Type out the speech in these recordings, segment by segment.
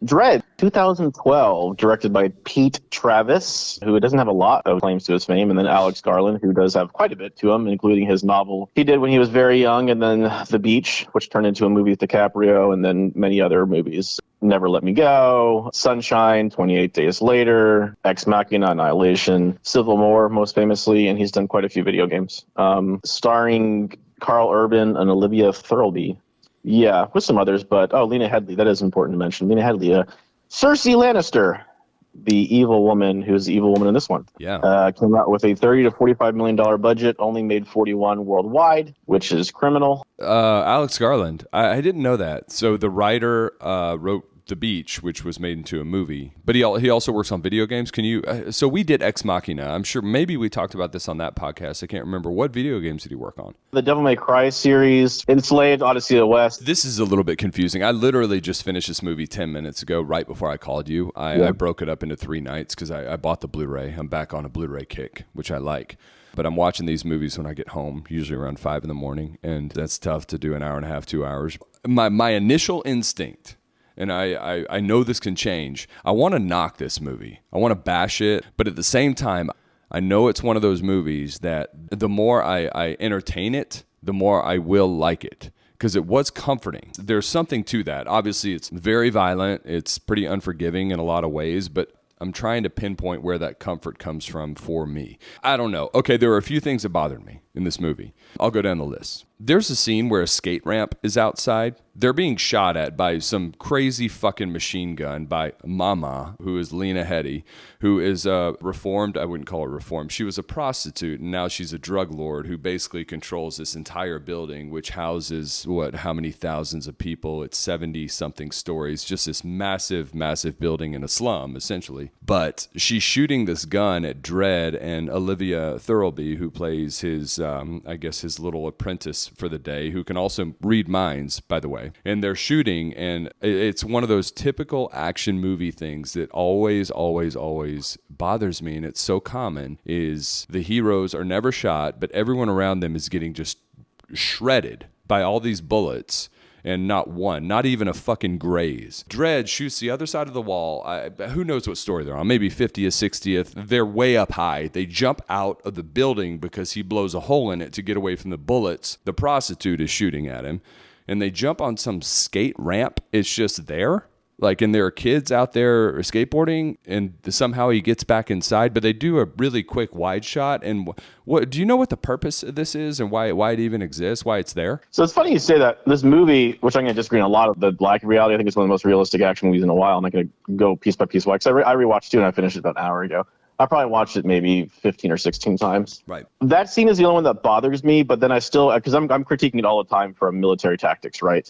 Dredd, 2012, directed by Pete Travis, who doesn't have a lot of claims to his fame, and then Alex Garland, who does have quite a bit to him, including his novel he did when he was very young, and then The Beach, which turned into a movie with DiCaprio, and then many other movies. Never Let Me Go, Sunshine, 28 Days Later, Ex Machina, Annihilation, Civil War, most famously, and he's done quite a few video games. Starring Karl Urban and Olivia Thurlby. Yeah, with some others, but Lena Headey, that is important to mention. Lena Headey, Cersei Lannister, the evil woman who's the evil woman in this one. Yeah. Came out with a $30 to $45 million budget, only made 41 worldwide, which is criminal. Alex Garland, I didn't know that. So the writer wrote The Beach, which was made into a movie, but he also works on video games. Can you? So we did Ex Machina. I'm sure maybe we talked about this on that podcast. I can't remember. What video games did he work on? The Devil May Cry series, Enslaved, Odyssey of the West. This is a little bit confusing. I literally just finished this movie 10 minutes ago, right before I called you. I broke it up into 3 nights because I bought the Blu-ray. I'm back on a Blu-ray kick, which I like. But I'm watching these movies when I get home, usually around 5 in the morning, and that's tough to do an hour and a half, 2 hours. My initial instinct, and I know this can change, I want to knock this movie. I want to bash it, but at the same time, I know it's one of those movies that the more I entertain it, the more I will like it, because it was comforting. There's something to that. Obviously, it's very violent. It's pretty unforgiving in a lot of ways, but I'm trying to pinpoint where that comfort comes from for me. I don't know. Okay, there are a few things that bothered me in this movie. I'll go down the list. There's a scene where a skate ramp is outside. They're being shot at by some crazy fucking machine gun by Mama, who is Lena Headey, who is reformed. I wouldn't call her reformed. She was a prostitute, and now she's a drug lord who basically controls this entire building, which houses, how many thousands of people? It's 70-something stories, just this massive, massive building in a slum, essentially. But she's shooting this gun at Dredd and Olivia Thurlby, who plays his, his little apprentice for the day, who can also read minds, by the way. And they're shooting, and it's one of those typical action movie things that always, always, always bothers me, and it's so common, is the heroes are never shot, but everyone around them is getting just shredded by all these bullets, and not one, not even a fucking graze. Dredd shoots the other side of the wall. Who knows what story they're on? Maybe 50th, 60th. They're way up high. They jump out of the building because he blows a hole in it to get away from the bullets. The prostitute is shooting at him. And they jump on some skate ramp. It's just there. And there are kids out there skateboarding, and somehow he gets back inside. But they do a really quick wide shot. And what do you know what the purpose of this is, and why it even exists, why it's there? So it's funny you say that. This movie, which I'm going to disagree on a lot of the lack of reality, I think it's one of the most realistic action movies in a while. I'm not going to go piece by piece. Because I rewatched it, and I finished it about an hour ago. I probably watched it maybe 15 or 16 times. Right. That scene is the only one that bothers me, but then I still, because I'm critiquing it all the time from military tactics, right?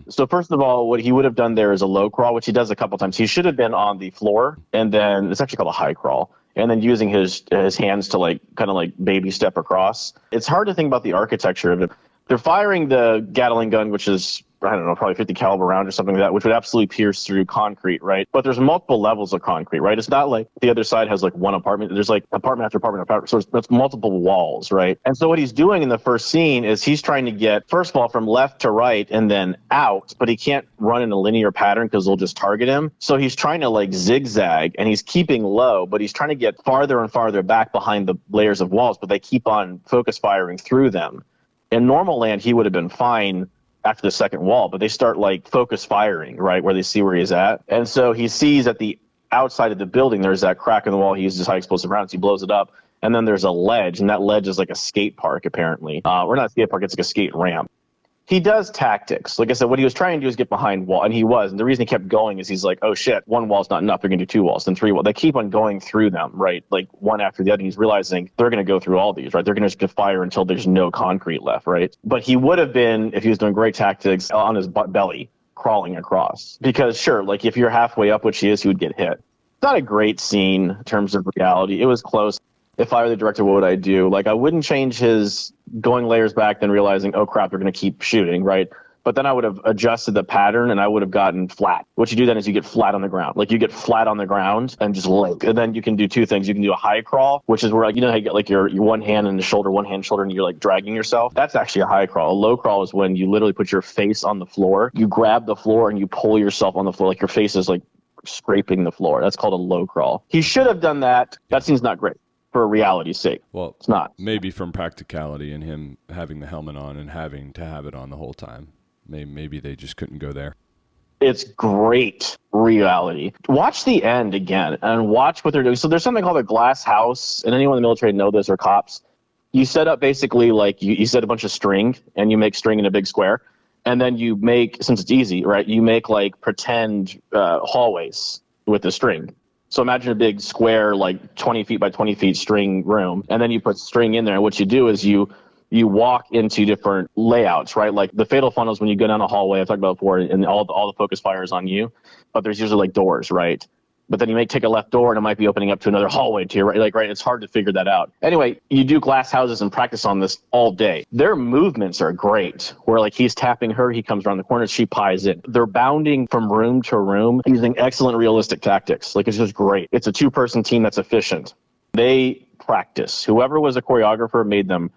So first of all, what he would have done there is a low crawl, which he does a couple times. He should have been on the floor, and then it's actually called a high crawl, and then using his hands to kind of baby step across. It's hard to think about the architecture of it. They're firing the Gatling gun, which is, I don't know, probably 50 caliber round or something like that, which would absolutely pierce through concrete, right? But there's multiple levels of concrete, right? It's not like the other side has one apartment. There's apartment after apartment after apartment. So that's multiple walls, right? And so what he's doing in the first scene is he's trying to get, first of all, from left to right and then out, but he can't run in a linear pattern because they'll just target him. So he's trying to zigzag, and he's keeping low, but he's trying to get farther and farther back behind the layers of walls, but they keep on focus firing through them. In normal land, he would have been fine after the second wall, but they start focus firing, right, where they see where he's at. And so he sees at the outside of the building, there's that crack in the wall. He uses high explosive rounds. He blows it up. And then there's a ledge, and that ledge is like a skate park, apparently. Or not a skate park, it's like a skate ramp. He does tactics. Like I said, what he was trying to do is get behind wall, and he was. And the reason he kept going is he's like, oh, shit, one wall's not enough. They're going to do 2 walls, then 3 walls. They keep on going through them, right, one after the other. He's realizing they're going to go through all these, right? They're going to just fire until there's no concrete left, right? But he would have been, if he was doing great tactics, on his belly, crawling across. Because, sure, if you're halfway up, which he is, he would get hit. It's not a great scene in terms of reality. It was close. If I were the director, what would I do? I wouldn't change his going layers back, then realizing, oh, crap, they're going to keep shooting, right? But then I would have adjusted the pattern, and I would have gotten flat. What you do then is you get flat on the ground. You get flat on the ground and just and then you can do 2 things. You can do a high crawl, which is where, how you get your one hand in the shoulder, one hand shoulder, and you're dragging yourself. That's actually a high crawl. A low crawl is when you literally put your face on the floor. You grab the floor and you pull yourself on the floor. Your face is scraping the floor. That's called a low crawl. He should have done that. That scene's not great for reality's sake. Well, it's not. Maybe from practicality and him having the helmet on and having to have it on the whole time. Maybe they just couldn't go there. It's great reality. Watch the end again and watch what they're doing. So there's something called a glass house, and anyone in the military know this, or cops. You set up basically like you set a bunch of string, and you make string in a big square. And then you make, since it's easy, right, you make like pretend hallways with the string. So imagine a big square, like 20 feet by 20 feet string room. And then you put string in there. And what you do is you walk into different layouts, right? Like the fatal funnels, when you go down a hallway, I've talked about before, and all the focus fire is on you. But there's usually like doors, right? But then you may take a left door and it might be opening up to another hallway to your right. Right? It's hard to figure that out. Anyway, you do glass houses and practice on this all day. Their movements are great, where like he's tapping her, he comes around the corner, she pies in. They're bounding from room to room using excellent realistic tactics. Like, it's just great. It's a 2-person team that's efficient. They practice. Whoever was a choreographer made them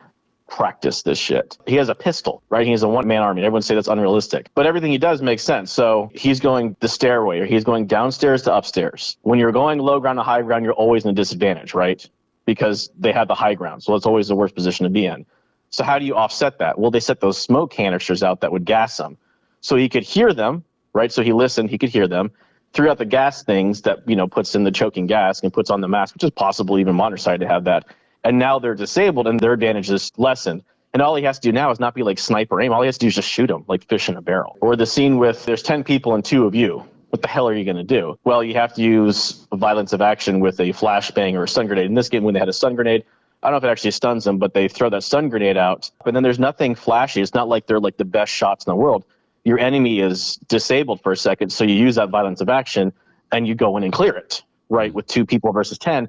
practice this shit. He has a pistol, right? He's a one-man army. Everyone say that's unrealistic, but everything he does makes sense. So he's going the stairway, or he's going downstairs to upstairs. When you're going low ground to high ground, you're always in a disadvantage, right? Because they have the high ground. So it's always the worst position to be in. So how do you offset that? Well, they set those smoke canisters out that would gas him. So he could hear them, right? So he listened, he could hear them. Threw out the gas things that, puts in the choking gas and puts on the mask, which is possible even modern side to have that. And now they're disabled and their advantage is lessened. And all he has to do now is not be like sniper aim. All he has to do is just shoot them like fish in a barrel. Or the scene with there's 10 people and 2 of you. What the hell are you going to do? Well, you have to use violence of action with a flashbang or a stun grenade. In this game, when they had a stun grenade, I don't know if it actually stuns them, but they throw that stun grenade out. But then there's nothing flashy. It's not like they're like the best shots in the world. Your enemy is disabled for a second, so you use that violence of action and you go in and clear it, right, with 2 people versus 10.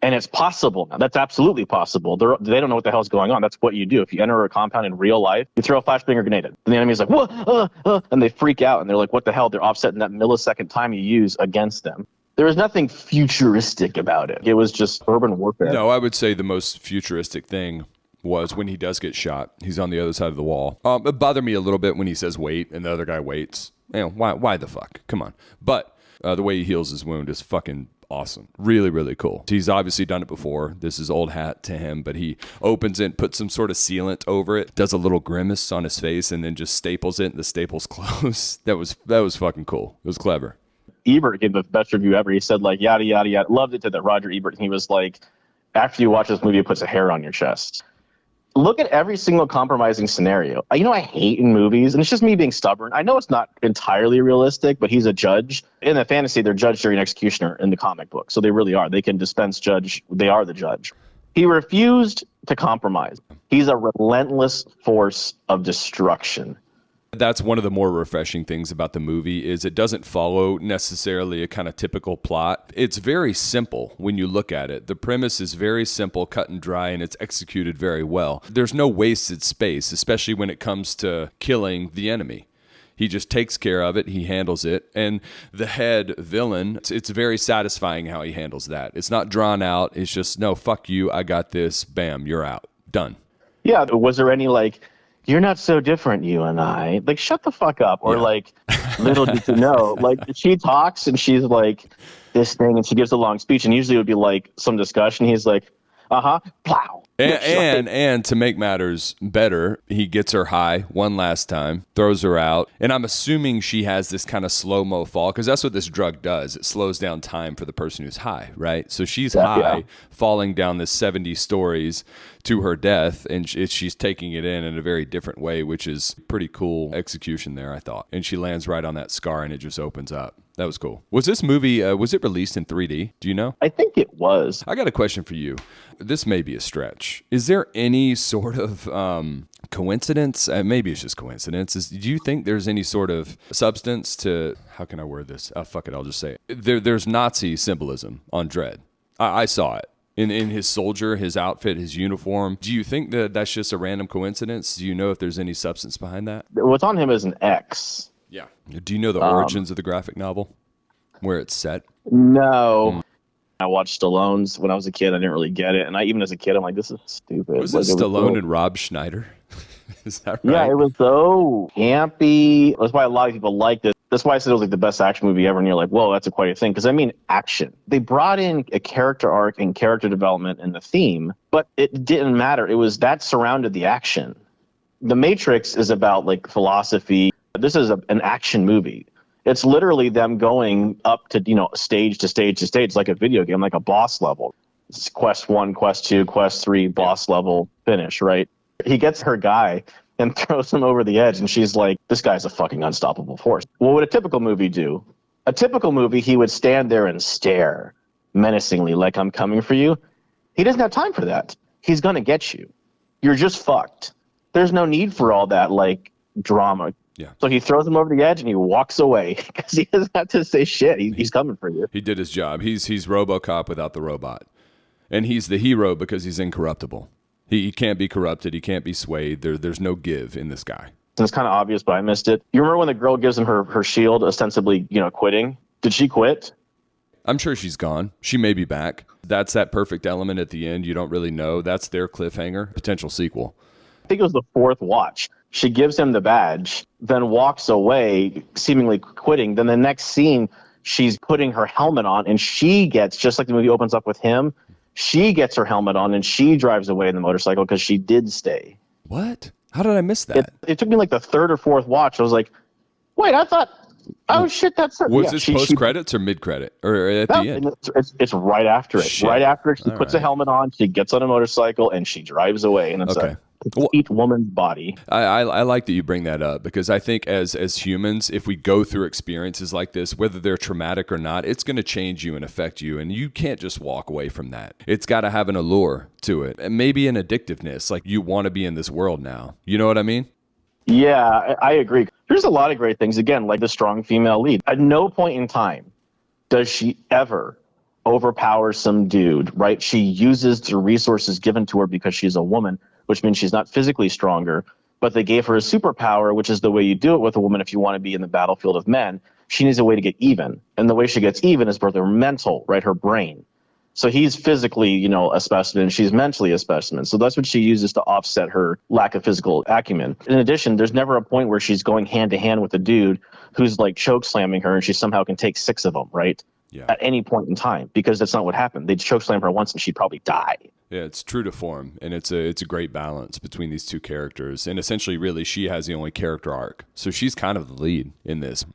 And it's possible now. That's absolutely possible. They don't know what the hell's going on. That's what you do. If you enter a compound in real life, you throw a flashbang or grenade at it. And the enemy's like, whoa, and they freak out. And they're like, what the hell? They're offsetting that millisecond time you use against them. There was nothing futuristic about it. It was just urban warfare. No, I would say the most futuristic thing was when he does get shot. He's on the other side of the wall. It bothered me a little bit when he says wait and the other guy waits. Why the fuck? Come on. But the way he heals his wound is fucking awesome. Really, really cool. He's obviously done it before. This is old hat to him, but he opens it, puts some sort of sealant over it, does a little grimace on his face, and then just staples it, and the staples close. That was fucking cool. It was clever. Ebert gave the best review ever. He said, like, yada, yada, yada. Loved it to that Roger Ebert. And he was like, after you watch this movie, it puts a hair on your chest. Look at every single compromising scenario. I hate in movies, and it's just me being stubborn. I know it's not entirely realistic, but he's a judge. In the fantasy, they're judge, jury, and executioner in the comic book. So they really are. They can dispense judge. They are the judge. He refused to compromise. He's a relentless force of destruction. That's one of the more refreshing things about the movie is it doesn't follow necessarily a kind of typical plot. It's very simple when you look at it. The premise is very simple, cut and dry, and it's executed very well. There's no wasted space, especially when it comes to killing the enemy. He just takes care of it. He handles it. And the head villain, it's very satisfying how he handles that. It's not drawn out. It's just, no, fuck you. I got this. Bam, you're out. Done. Yeah. Was there any you're not so different, you and I. Like, shut the fuck up. Or little did you know. Like, she talks and she's like, this thing, and she gives a long speech, and usually it would be like some discussion. He's like, plow. And to make matters better, he gets her high one last time, throws her out, and I'm assuming she has this kind of slow-mo fall, because that's what this drug does. It slows down time for the person who's high, right? So she's high, falling down this 70 stories to her death, and she's taking it in a very different way, which is pretty cool execution there, I thought. And she lands right on that scar, and it just opens up. That was cool. Was this movie, was it released in 3D? Do you know? I think it was. I got a question for you. This may be a stretch. Is there any sort of coincidence? Maybe it's just coincidence. Do you think there's any sort of substance to, how can I word this? Fuck it, I'll just say it. There's Nazi symbolism on Dredd. I saw it. In his soldier, his outfit, his uniform. Do you think that that's just a random coincidence? Do you know if there's any substance behind that? What's on him is an X. Yeah. Do you know the origins of the graphic novel? Where it's set? No. I watched Stallone's when I was a kid. I didn't really get it. And even as a kid, I'm like, this is stupid. Was it Stallone and Rob Schneider? Is that right? Yeah, it was so campy. That's why a lot of people liked it. That's why I said it was like the best action movie ever. And you're like, whoa, that's quite a thing. Because I mean, action. They brought in a character arc and character development and the theme, but it didn't matter. It was that surrounded the action. The Matrix is about like philosophy. This is an action movie. It's literally them going up to, stage to stage to stage, like a video game, like a boss level. It's quest 1, quest 2, quest 3, boss level, finish, right? He gets her guy and throws him over the edge, and she's like, this guy's a fucking unstoppable force. What would a typical movie do? A typical movie, he would stand there and stare menacingly, like, I'm coming for you. He doesn't have time for that. He's going to get you. You're just fucked. There's no need for all that, like, drama. Yeah. So he throws him over the edge and he walks away because he doesn't have to say shit. He's coming for you. He did his job. He's RoboCop without the robot. And he's the hero because he's incorruptible. He can't be corrupted. He can't be swayed. There's no give in this guy. It's kind of obvious, but I missed it. You remember when the girl gives him her shield, ostensibly, quitting? Did she quit? I'm sure she's gone. She may be back. That's that perfect element at the end. You don't really know. That's their cliffhanger. Potential sequel. I think it was the fourth watch. She gives him the badge, then walks away, seemingly quitting. Then the next scene, she's putting her helmet on, and she gets, just like the movie opens up with him, she gets her helmet on, and she drives away in the motorcycle because she did stay. What? How did I miss that? It took me like the third or fourth watch. I was like, wait, I thought, oh, shit, that's her. Was this post-credits or mid-credit? Or at the end? It's right after it. Shit. Right after it, she puts a helmet on, she gets on a motorcycle, and she drives away. And it's a complete woman's body. I like that you bring that up because I think as humans, if we go through experiences like this, whether they're traumatic or not, it's going to change you and affect you. And you can't just walk away from that. It's got to have an allure to it. And maybe an addictiveness, like you want to be in this world now. You know what I mean? Yeah, I agree. There's a lot of great things, again, like the strong female lead. At no point in time does she ever overpower some dude, right? She uses the resources given to her because she's a woman, which means she's not physically stronger, but they gave her a superpower, which is the way you do it with a woman if you want to be in the battlefield of men. She needs a way to get even. And the way she gets even is both her mental, right, her brain. So he's physically, a specimen. She's mentally a specimen. So that's what she uses to offset her lack of physical acumen. In addition, there's never a point where she's going hand to hand with a dude who's like choke slamming her and she somehow can take 6 of them, right? Yeah. At any point in time, because that's not what happened. They'd choke slam her once and she'd probably die. Yeah, it's true to form. And it's a great balance between these two characters. And essentially, really, she has the only character arc. So she's kind of the lead in this.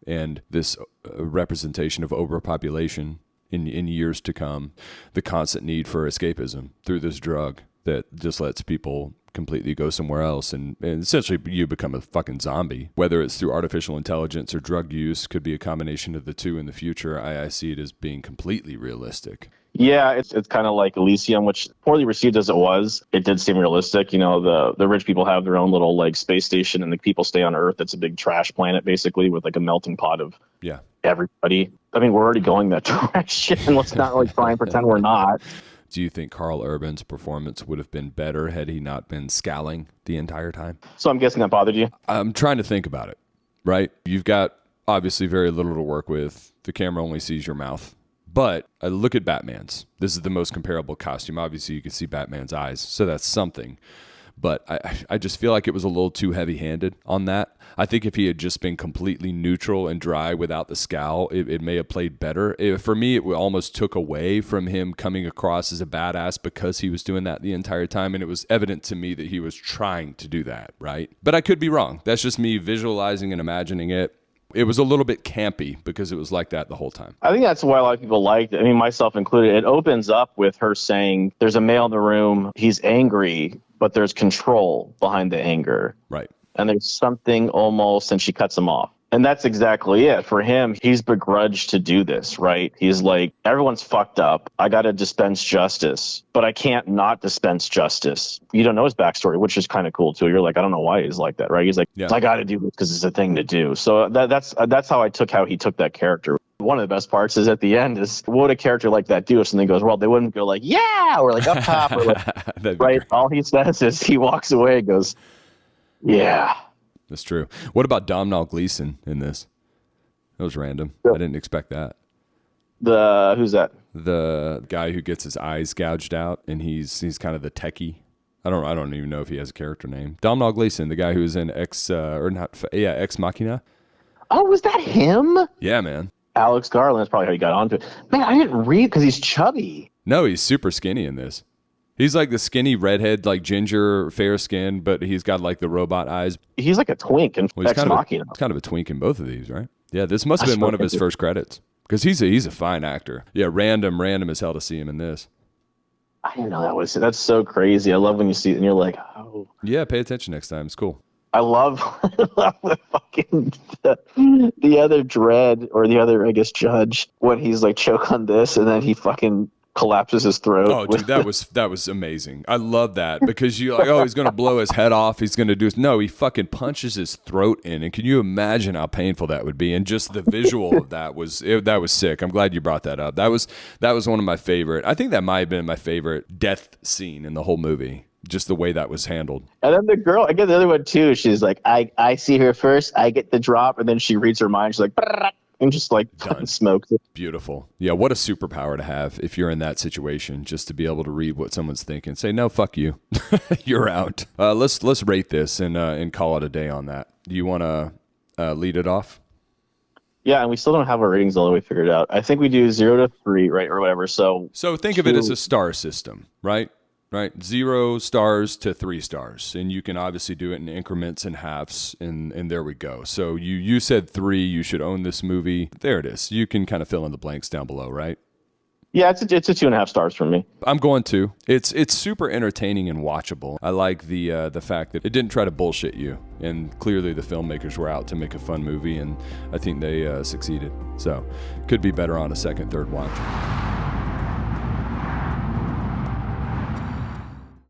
And this representation of overpopulation in years to come, the constant need for escapism through this drug that just lets people completely go somewhere else. And essentially you become a fucking zombie. Whether it's through artificial intelligence or drug use, could be a combination of the two in the future. I see it as being completely realistic. Yeah, it's kind of like Elysium, which poorly received as it was, it did seem realistic. The rich people have their own little like space station and the people stay on Earth. It's a big trash planet basically with like a melting pot of everybody. I mean, we're already going that direction. Let's not like try and pretend we're not. Do you think Karl Urban's performance would have been better had he not been scowling the entire time? So I'm guessing that bothered you? I'm trying to think about it, right? You've got obviously very little to work with. The camera only sees your mouth. But I look at Batman's. This is the most comparable costume. Obviously, you can see Batman's eyes, so that's something. But I just feel like it was a little too heavy-handed on that. I think if he had just been completely neutral and dry without the scowl, it may have played better. For me, it almost took away from him coming across as a badass because he was doing that the entire time, and it was evident to me that he was trying to do that, right? But I could be wrong. That's just me visualizing and imagining it. It was a little bit campy because it was like that the whole time. I think that's why a lot of people liked it. I mean, myself included. It opens up with her saying, there's a male in the room. He's angry, but there's control behind the anger. Right. And there's something almost, and she cuts him off. And that's exactly it. For him, he's begrudged to do this, right? He's like, everyone's fucked up. I got to dispense justice, but I can't not dispense justice. You don't know his backstory, which is kind of cool, too. You're like, I don't know why he's like that, right? He's like, I got to do this because it's a thing to do. So that's how I took how he took that character. One of the best parts is at the end is, what would a character like that do if something goes well? They wouldn't go like, yeah, or like up top, or like, right? Great. All he says is he walks away and goes, yeah. That's true. What about Domhnall Gleeson in this? That was random. I didn't expect that. Who's that? The guy who gets his eyes gouged out, and he's kind of the techie. I don't even know if he has a character name. Domhnall Gleeson, the guy who's in Ex Machina. Oh, was that him? Yeah, man. Alex Garland. That's probably how he got onto it. Man, I didn't read because he's chubby. No, he's super skinny in this. He's like the skinny redhead, like ginger, fair skin, but he's got like the robot eyes. He's like a twink in Ex Machina. He's kind of a twink in both of these, right? Yeah, this must have been one of his first credits because he's a fine actor. Yeah, random as hell to see him in this. I didn't know that's so crazy. I love when you see it and you're like, oh. Yeah, pay attention next time. It's cool. I love the fucking the other Dredd or the other, I guess, judge when he's like choke on this and then he fucking collapses his throat. Oh, dude, that was amazing. I love that because you're like, oh, he's gonna blow his head off. He's gonna do no. He fucking punches his throat in, and can you imagine how painful that would be? And just the visual of that was sick. I'm glad you brought that up. That was one of my favorite. I think that might have been my favorite death scene in the whole movie. Just the way that was handled. And then the girl, I get the other one too. She's like, I see her first, I get the drop, and then she reads her mind. She's like, and just like smokes it. Beautiful. Yeah, what a superpower to have if you're in that situation, just to be able to read what someone's thinking. Say, no, fuck you. You're out. Let's rate this and call it a day on that. Do you want to lead it off? Yeah, and we still don't have our ratings all the way figured out. I think we do 0 to 3, right, or whatever. So think of it as a star system, right? Right, 0 stars to 3 stars, and you can obviously do it in increments and halves, and there we go. So you said 3, you should own this movie. There it is. You can kind of fill in the blanks down below, right? Yeah, it's a 2.5 stars from me. I'm going to. It's super entertaining and watchable. I like the fact that it didn't try to bullshit you, and clearly the filmmakers were out to make a fun movie, and I think they succeeded. So could be better on a second, third watch.